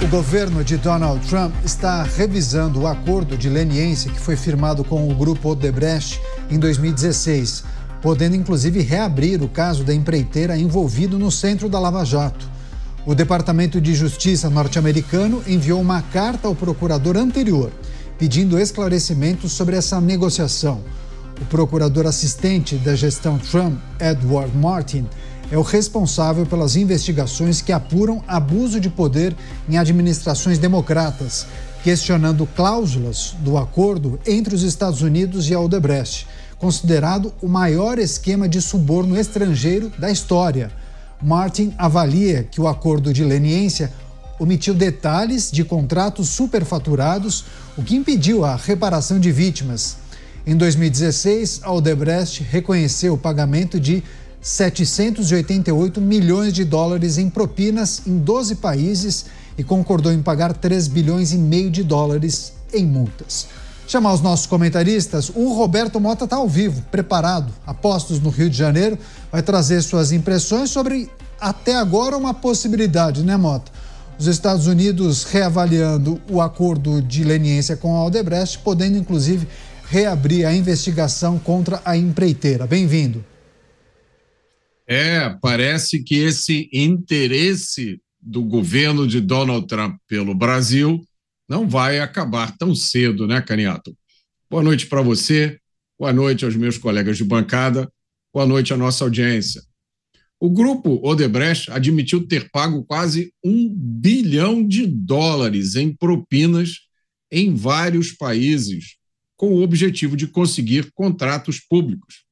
O governo de Donald Trump está revisando o acordo de leniência que foi firmado com o grupo Odebrecht em 2016, podendo inclusive reabrir o caso da empreiteira envolvido no centro da Lava Jato. O Departamento de Justiça norte-americano enviou uma carta ao procurador anterior, pedindo esclarecimentos sobre essa negociação. O procurador assistente da gestão Trump, Edward Martin, é o responsável pelas investigações que apuram abuso de poder em administrações democratas, questionando cláusulas do acordo entre os Estados Unidos e a Odebrecht, considerado o maior esquema de suborno estrangeiro da história. Martin avalia que o acordo de leniência omitiu detalhes de contratos superfaturados, o que impediu a reparação de vítimas. Em 2016, a Odebrecht reconheceu o pagamento de 788 milhões de dólares em propinas em 12 países e concordou em pagar 3 bilhões e meio de dólares em multas. Chamar os nossos comentaristas, o Roberto Mota está ao vivo, preparado, a postos no Rio de Janeiro, vai trazer suas impressões sobre, até agora, uma possibilidade, né, Mota? Os Estados Unidos reavaliando o acordo de leniência com a Odebrecht, podendo, inclusive, reabrir a investigação contra a empreiteira. Bem-vindo. Parece que esse interesse do governo de Donald Trump pelo Brasil não vai acabar tão cedo, né, Caniato? Boa noite para você, boa noite aos meus colegas de bancada, boa noite à nossa audiência. O grupo Odebrecht admitiu ter pago quase 1 bilhão de dólares em propinas em vários países, com o objetivo de conseguir contratos públicos.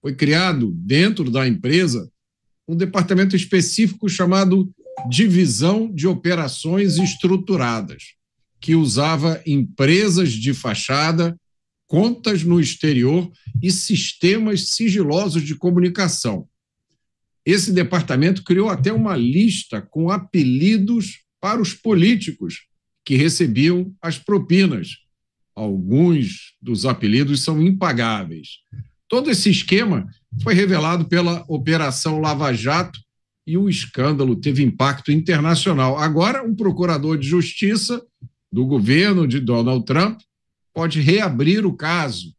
Foi criado, dentro da empresa, um departamento específico chamado Divisão de Operações Estruturadas, que usava empresas de fachada, contas no exterior e sistemas sigilosos de comunicação. Esse departamento criou até uma lista com apelidos para os políticos que recebiam as propinas. Alguns dos apelidos são impagáveis. Todo esse esquema foi revelado pela Operação Lava Jato e o escândalo teve impacto internacional. Agora, um procurador de justiça do governo de Donald Trump pode reabrir o caso.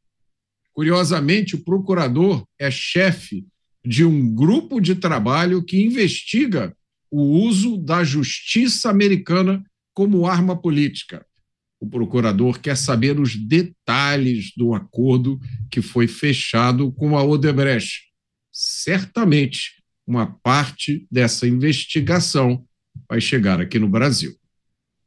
Curiosamente, o procurador é chefe de um grupo de trabalho que investiga o uso da justiça americana como arma política. O procurador quer saber os detalhes do acordo que foi fechado com a Odebrecht. Certamente, uma parte dessa investigação vai chegar aqui no Brasil.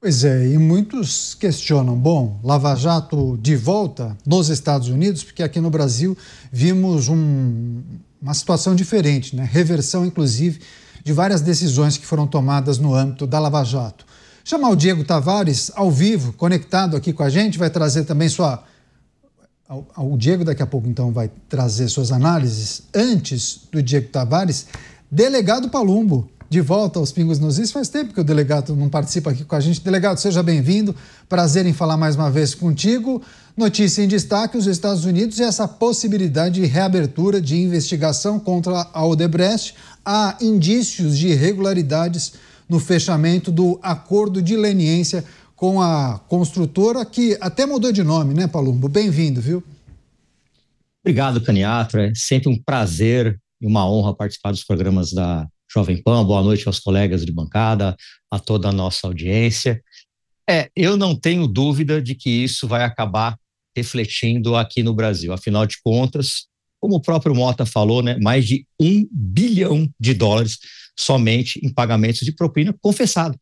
Pois é, e muitos questionam, Lava Jato de volta nos Estados Unidos, porque aqui no Brasil vimos uma situação diferente, né? Reversão, inclusive, de várias decisões que foram tomadas no âmbito da Lava Jato. Chamar o Diego Tavares ao vivo, conectado aqui com a gente, vai trazer também o Diego daqui a pouco, então, vai trazer suas análises. Antes do Diego Tavares, delegado Palumbo, de volta aos Pingos nos Is. Faz tempo que o delegado não participa aqui com a gente. Delegado, seja bem-vindo. Prazer em falar mais uma vez contigo. Notícia em destaque, os Estados Unidos e essa possibilidade de reabertura de investigação contra a Odebrecht. Há indícios de irregularidades no fechamento do acordo de leniência com a construtora, que até mudou de nome, né, Palumbo? Bem-vindo, viu? Obrigado, Caniato. É sempre um prazer e uma honra participar dos programas da Jovem Pan. Boa noite aos colegas de bancada, a toda a nossa audiência. Eu não tenho dúvida de que isso vai acabar refletindo aqui no Brasil. Afinal de contas, como o próprio Mota falou, né, mais de 1 bilhão de dólares somente em pagamentos de propina confessado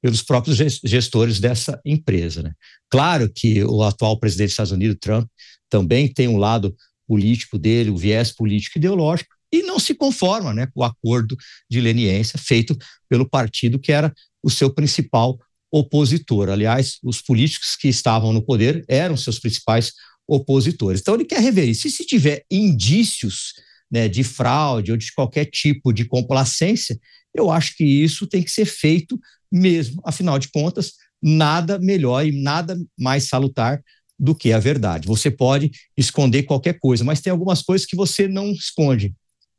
pelos próprios gestores dessa empresa, né? Claro que o atual presidente dos Estados Unidos, Trump, também tem um lado político dele, o viés político ideológico, e não se conforma, né, com o acordo de leniência feito pelo partido que era o seu principal opositor. Aliás, os políticos que estavam no poder eram seus principais opositores. Então ele quer rever isso. E se tiver indícios, né, de fraude ou de qualquer tipo de complacência, eu acho que isso tem que ser feito mesmo. Afinal de contas, nada melhor e nada mais salutar do que a verdade. Você pode esconder qualquer coisa, mas tem algumas coisas que você não esconde,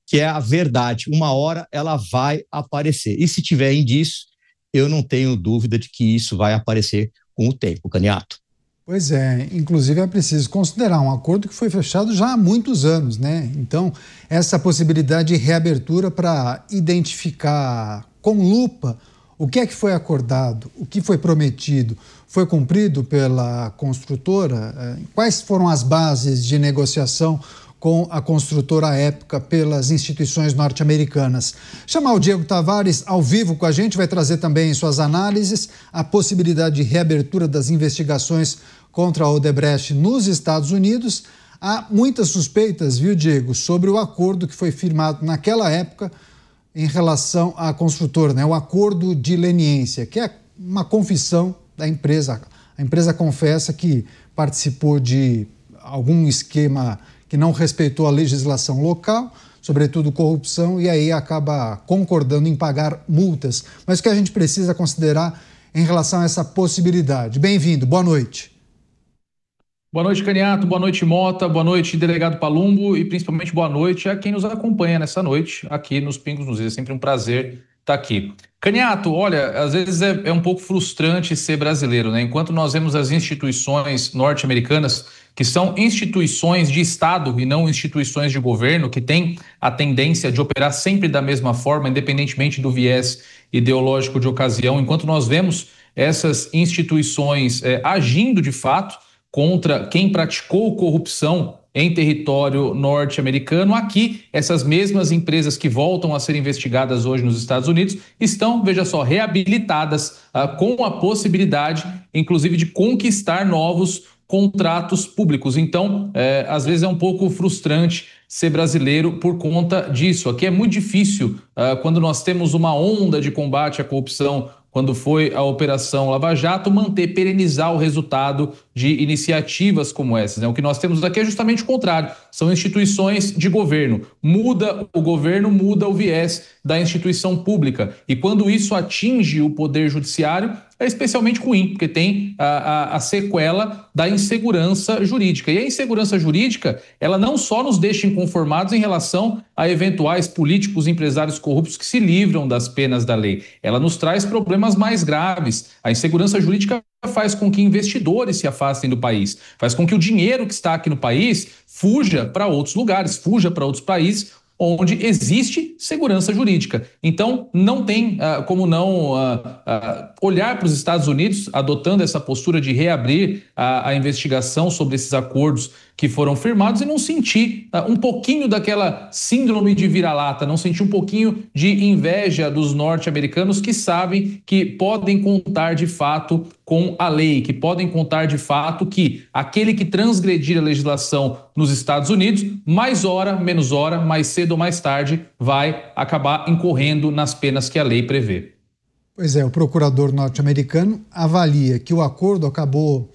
que é a verdade. Uma hora ela vai aparecer. E se tiver indício, eu não tenho dúvida de que isso vai aparecer com o tempo, Caniato. Pois é, inclusive é preciso considerar um acordo que foi fechado já há muitos anos, né? Então, essa possibilidade de reabertura para identificar com lupa o que é que foi acordado, o que foi prometido, foi cumprido pela construtora, quais foram as bases de negociação com a construtora à época pelas instituições norte-americanas. Chamar o Diego Tavares ao vivo com a gente, vai trazer também em suas análises a possibilidade de reabertura das investigações contra a Odebrecht nos Estados Unidos. Há muitas suspeitas, viu, Diego, sobre o acordo que foi firmado naquela época em relação à construtora, né? O acordo de leniência, que é uma confissão da empresa. A empresa confessa que participou de algum esquema que não respeitou a legislação local, sobretudo corrupção, e aí acaba concordando em pagar multas. Mas o que a gente precisa considerar em relação a essa possibilidade? Bem-vindo, boa noite. Boa noite, Caniato, boa noite, Mota, boa noite, delegado Palumbo, e principalmente boa noite a quem nos acompanha nessa noite aqui nos Pingos nos Is. É sempre um prazer estar aqui. Caniato, olha, às vezes é um pouco frustrante ser brasileiro, né? Enquanto nós vemos as instituições norte-americanas, que são instituições de Estado e não instituições de governo, que têm a tendência de operar sempre da mesma forma, independentemente do viés ideológico de ocasião, enquanto nós vemos essas instituições agindo de fato contra quem praticou corrupção em território norte-americano, aqui essas mesmas empresas que voltam a ser investigadas hoje nos Estados Unidos estão, veja só, reabilitadas com a possibilidade, inclusive, de conquistar novos contratos públicos. Então, às vezes é um pouco frustrante ser brasileiro por conta disso. Aqui é muito difícil, quando nós temos uma onda de combate à corrupção, quando foi a Operação Lava Jato, perenizar o resultado de iniciativas como essas, né? O que nós temos aqui é justamente o contrário, são instituições de governo. Muda o governo, muda o viés da instituição pública. E quando isso atinge o poder judiciário, é especialmente ruim, porque tem a sequela da insegurança jurídica. E a insegurança jurídica, ela não só nos deixa inconformados em relação a eventuais políticos e empresários corruptos que se livram das penas da lei. Ela nos traz problemas mais graves. A insegurança jurídica faz com que investidores se afastem do país, faz com que o dinheiro que está aqui no país fuja para outros lugares, fuja para outros países, onde existe segurança jurídica. Então, não tem como não olhar para os Estados Unidos, adotando essa postura de reabrir a investigação sobre esses acordos que foram firmados e não sentir um pouquinho daquela síndrome de vira-lata, não sentir um pouquinho de inveja dos norte-americanos que sabem que podem contar de fato com a lei, que podem contar de fato que aquele que transgredir a legislação nos Estados Unidos, mais hora, menos hora, mais cedo ou mais tarde, vai acabar incorrendo nas penas que a lei prevê. Pois é, o procurador norte-americano avalia que o acordo acabou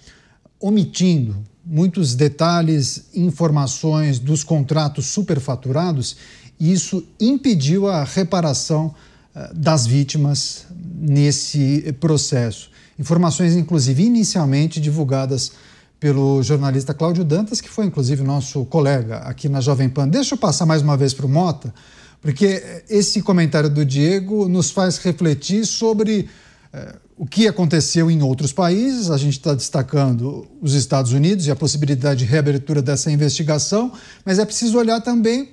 omitindo muitos detalhes, informações dos contratos superfaturados, e isso impediu a reparação das vítimas nesse processo. Informações, inclusive, inicialmente divulgadas pelo jornalista Cláudio Dantas, que foi, inclusive, nosso colega aqui na Jovem Pan. Deixa eu passar mais uma vez para o Mota, porque esse comentário do Diego nos faz refletir sobre o que aconteceu em outros países. A gente está destacando os Estados Unidos e a possibilidade de reabertura dessa investigação, mas é preciso olhar também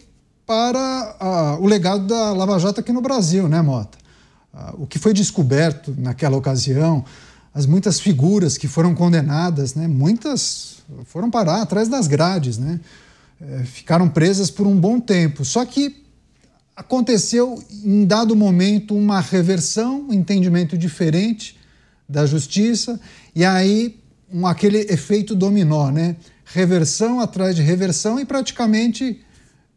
para o legado da Lava Jato aqui no Brasil, né, Mota? O que foi descoberto naquela ocasião, as muitas figuras que foram condenadas, né, muitas foram parar atrás das grades, né, ficaram presas por um bom tempo. Só que aconteceu, em dado momento, uma reversão, um entendimento diferente da justiça, e aí aquele efeito dominó, né? Reversão atrás de reversão, e praticamente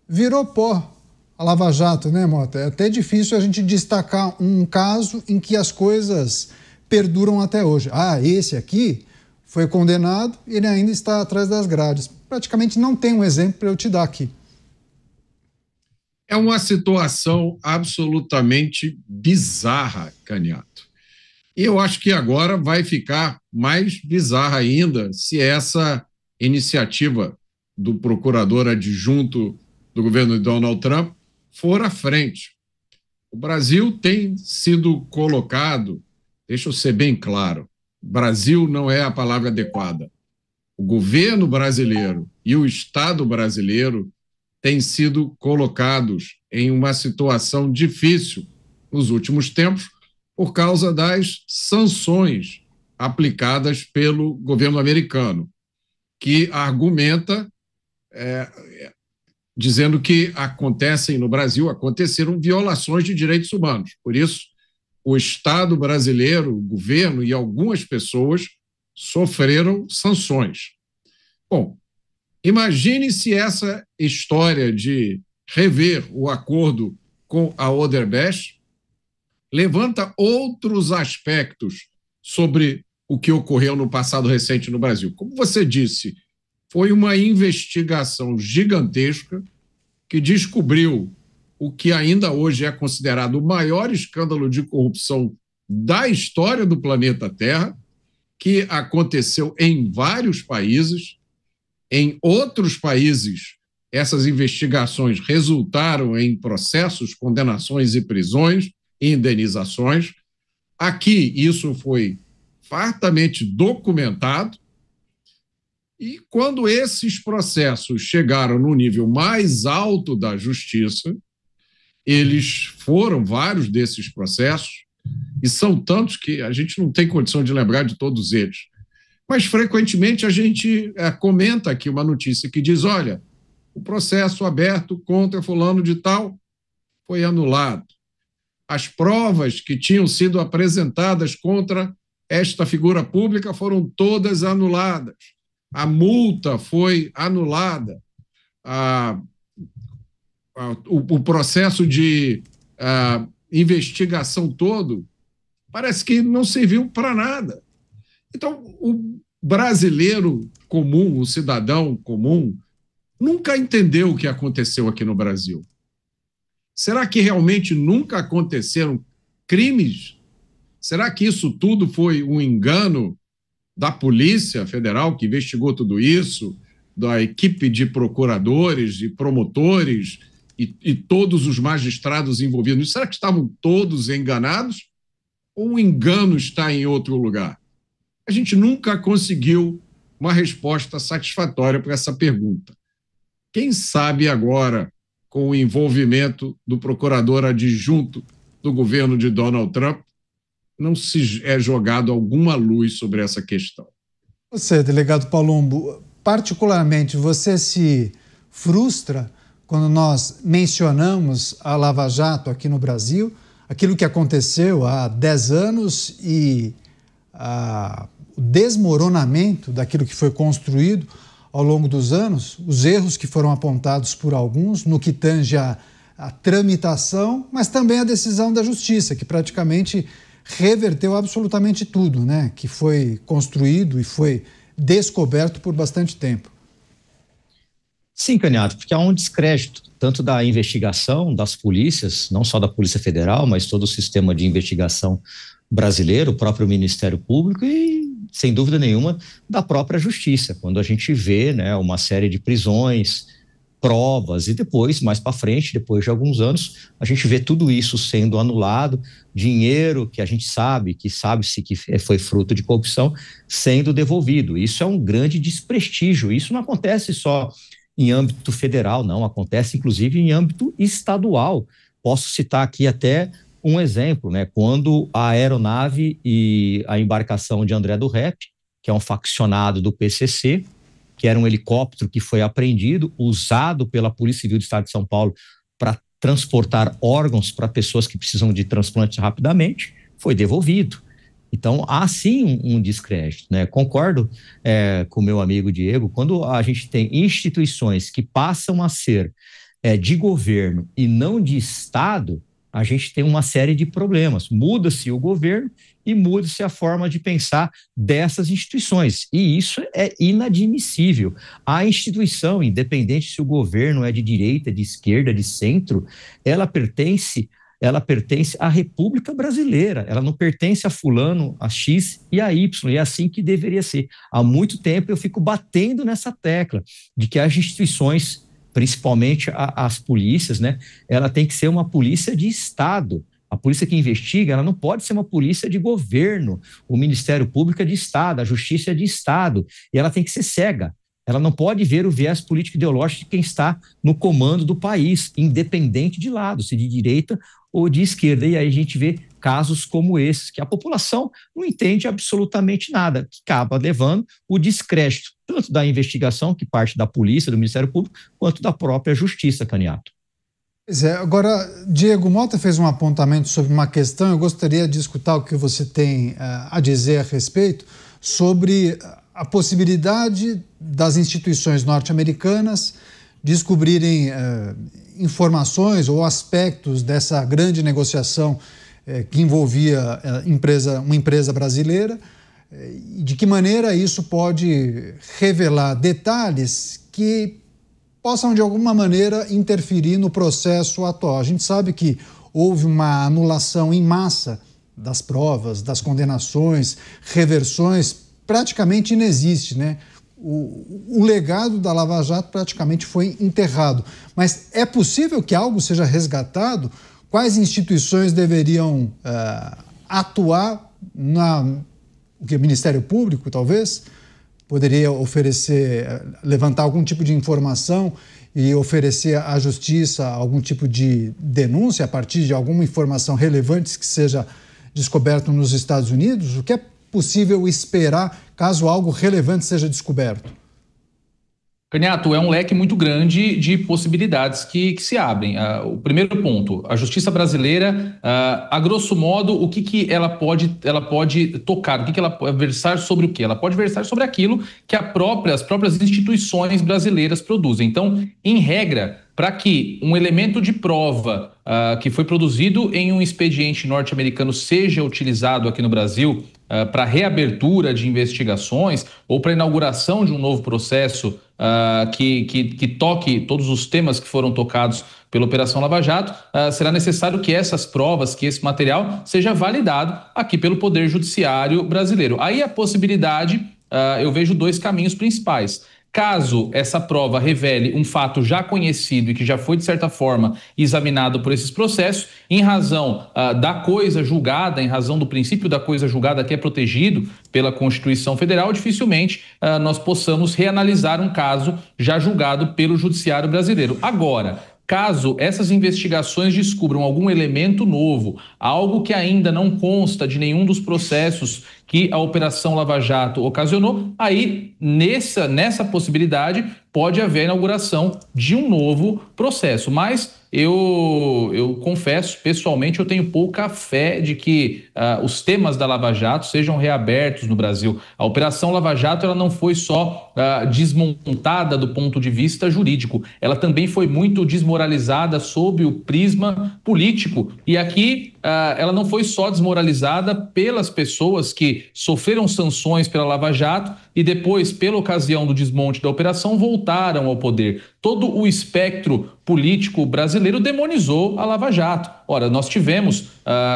virou pó a Lava Jato, né, Mota? É até difícil a gente destacar um caso em que as coisas perduram até hoje. Esse aqui foi condenado e ele ainda está atrás das grades. Praticamente não tem um exemplo para eu te dar aqui. É uma situação absolutamente bizarra, Caniato. E eu acho que agora vai ficar mais bizarra ainda se essa iniciativa do procurador adjunto do governo de Donald Trump for à frente. O Brasil tem sido colocado deixa eu ser bem claro, Brasil não é a palavra adequada. O governo brasileiro e o Estado brasileiro têm sido colocados em uma situação difícil nos últimos tempos por causa das sanções aplicadas pelo governo americano, que argumenta, dizendo que aconteceram violações de direitos humanos. Por isso, o Estado brasileiro, o governo e algumas pessoas sofreram sanções. Bom, imagine se essa história de rever o acordo com a Odebrecht levanta outros aspectos sobre o que ocorreu no passado recente no Brasil. Como você disse, foi uma investigação gigantesca que descobriu o que ainda hoje é considerado o maior escândalo de corrupção da história do planeta Terra, que aconteceu em vários países. Em outros países, essas investigações resultaram em processos, condenações e prisões e indenizações. Aqui, isso foi fartamente documentado. E quando esses processos chegaram no nível mais alto da justiça, vários desses processos, e são tantos que a gente não tem condição de lembrar de todos eles. Mas, frequentemente, a gente comenta aqui uma notícia que diz, olha, o processo aberto contra fulano de tal foi anulado. As provas que tinham sido apresentadas contra esta figura pública foram todas anuladas. A multa foi anulada. O processo de investigação todo parece que não serviu para nada. Então, o brasileiro comum, o cidadão comum, nunca entendeu o que aconteceu aqui no Brasil. Será que realmente nunca aconteceram crimes? Será que isso tudo foi um engano da Polícia Federal que investigou tudo isso, da equipe de procuradores e promotores e todos os magistrados envolvidos? Será que estavam todos enganados? Ou o engano está em outro lugar? A gente nunca conseguiu uma resposta satisfatória para essa pergunta. Quem sabe agora, com o envolvimento do procurador adjunto do governo de Donald Trump, não se é jogado alguma luz sobre essa questão. Você, delegado Palumbo, particularmente, você se frustra quando nós mencionamos a Lava Jato aqui no Brasil, aquilo que aconteceu há 10 anos e o desmoronamento daquilo que foi construído ao longo dos anos, os erros que foram apontados por alguns no que tange a tramitação, mas também a decisão da Justiça, que praticamente reverteu absolutamente tudo, né, que foi construído e foi descoberto por bastante tempo. Sim, Caniato, porque há um descrédito, tanto da investigação das polícias, não só da Polícia Federal, mas todo o sistema de investigação brasileiro, o próprio Ministério Público e, sem dúvida nenhuma, da própria Justiça, quando a gente vê, né, uma série de prisões, provas e depois, mais para frente, depois de alguns anos, a gente vê tudo isso sendo anulado, dinheiro que a gente sabe, que sabe-se que foi fruto de corrupção, sendo devolvido. Isso é um grande desprestígio. Isso não acontece só em âmbito federal, não, acontece inclusive em âmbito estadual. Posso citar aqui até um exemplo, né? Quando a aeronave e a embarcação de André do Rep, que é um faccionado do PCC, que era um helicóptero que foi apreendido, usado pela Polícia Civil do Estado de São Paulo para transportar órgãos para pessoas que precisam de transplantes rapidamente, foi devolvido. Então, há sim um descrédito, né? Concordo com o meu amigo Diego, quando a gente tem instituições que passam a ser de governo e não de Estado, a gente tem uma série de problemas. Muda-se o governo e muda-se a forma de pensar dessas instituições. E isso é inadmissível. A instituição, independente se o governo é de direita, de esquerda, de centro, ela pertence à República Brasileira, ela não pertence a fulano, a X e a Y, e é assim que deveria ser. Há muito tempo eu fico batendo nessa tecla de que as instituições, principalmente as polícias, né, ela tem que ser uma polícia de Estado. A polícia que investiga, ela não pode ser uma polícia de governo. O Ministério Público é de Estado, a Justiça é de Estado, e ela tem que ser cega. Ela não pode ver o viés político-ideológico de quem está no comando do país, independente de lado, se de direita ou de esquerda. E aí a gente vê casos como esses, que a população não entende absolutamente nada, que acaba levando o descrédito, tanto da investigação, que parte da polícia, do Ministério Público, quanto da própria Justiça, Caniato. Pois é, agora, Diego, Mota fez um apontamento sobre uma questão, eu gostaria de escutar o que você tem a dizer a respeito sobre a possibilidade das instituições norte-americanas descobrirem informações ou aspectos dessa grande negociação que envolvia uma empresa brasileira, e de que maneira isso pode revelar detalhes que possam, de alguma maneira, interferir no processo atual. A gente sabe que houve uma anulação em massa das provas, das condenações, reversões, praticamente inexiste, né? O legado da Lava Jato praticamente foi enterrado. Mas é possível que algo seja resgatado? Quais instituições deveriam atuar o Ministério Público, talvez? Poderia levantar algum tipo de informação e oferecer à Justiça algum tipo de denúncia a partir de alguma informação relevante que seja descoberto nos Estados Unidos? O que é possível esperar caso algo relevante seja descoberto? Caniato, é um leque muito grande de possibilidades que se abrem. O primeiro ponto, a justiça brasileira, a grosso modo, o que ela pode tocar, o que ela pode versar sobre o quê? Ela pode versar sobre aquilo que as próprias instituições brasileiras produzem. Então, em regra, para que um elemento de prova que foi produzido em um expediente norte-americano seja utilizado aqui no Brasil para reabertura de investigações ou para inauguração de um novo processo que toque todos os temas que foram tocados pela Operação Lava Jato, será necessário que essas provas, que esse material seja validado aqui pelo Poder Judiciário brasileiro. Aí a possibilidade, eu vejo dois caminhos principais. Caso essa prova revele um fato já conhecido e que já foi, de certa forma, examinado por esses processos, em razão da coisa julgada, em razão do princípio da coisa julgada que é protegido pela Constituição Federal, dificilmente nós possamos reanalisar um caso já julgado pelo Judiciário brasileiro. Agora, caso essas investigações descubram algum elemento novo, algo que ainda não consta de nenhum dos processos que a Operação Lava Jato ocasionou, aí nessa possibilidade pode haver a inauguração de um novo processo. Mas eu confesso, pessoalmente, eu tenho pouca fé de que os temas da Lava Jato sejam reabertos no Brasil. A Operação Lava Jato ela não foi só desmontada do ponto de vista jurídico, ela também foi muito desmoralizada sob o prisma político. E aqui ela não foi só desmoralizada pelas pessoas que sofreram sanções pela Lava Jato e depois, pela ocasião do desmonte da operação, voltaram ao poder. Todo o espectro político brasileiro demonizou a Lava Jato. Ora, nós tivemos,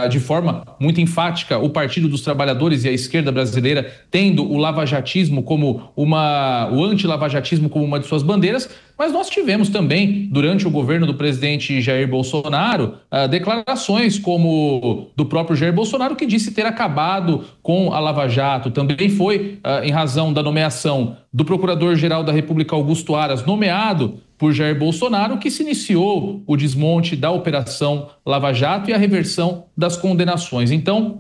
de forma muito enfática, o Partido dos Trabalhadores e a esquerda brasileira tendo o lavajatismo o anti-lavajatismo como uma de suas bandeiras, mas nós tivemos também, durante o governo do presidente Jair Bolsonaro, declarações como do próprio Jair Bolsonaro, que disse ter acabado com a Lava Jato. Também foi em razão da nomeação do Procurador-Geral da República, Augusto Aras, nomeado por Jair Bolsonaro, que se iniciou o desmonte da Operação Lava Jato e a reversão das condenações. Então,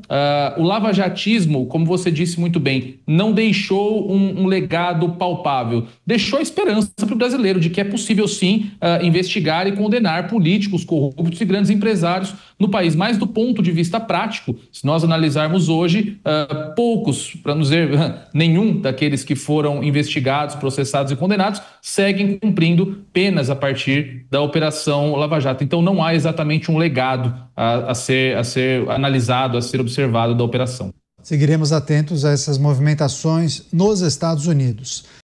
o lavajatismo, como você disse muito bem, não deixou um legado palpável, deixou a esperança para o brasileiro de que é possível sim investigar e condenar políticos corruptos e grandes empresários no país. Mas do ponto de vista prático, se nós analisarmos hoje, poucos, para não dizer nenhum daqueles que foram investigados, processados e condenados, seguem cumprindo penas a partir da Operação Lava Jato. Então não há exatamente um legado a ser analisado, a ser observado da operação. Seguiremos atentos a essas movimentações nos Estados Unidos.